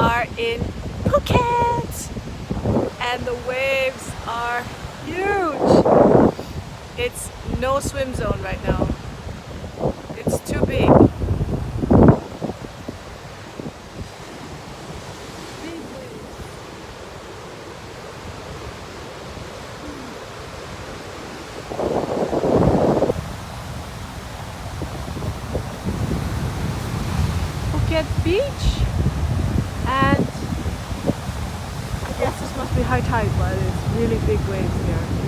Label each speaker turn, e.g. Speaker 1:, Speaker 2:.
Speaker 1: are in Phuket and the waves are huge. It's no swim zone right now. It's too big. Phuket Beach, and I guess this must be high tide, but it's really big waves here.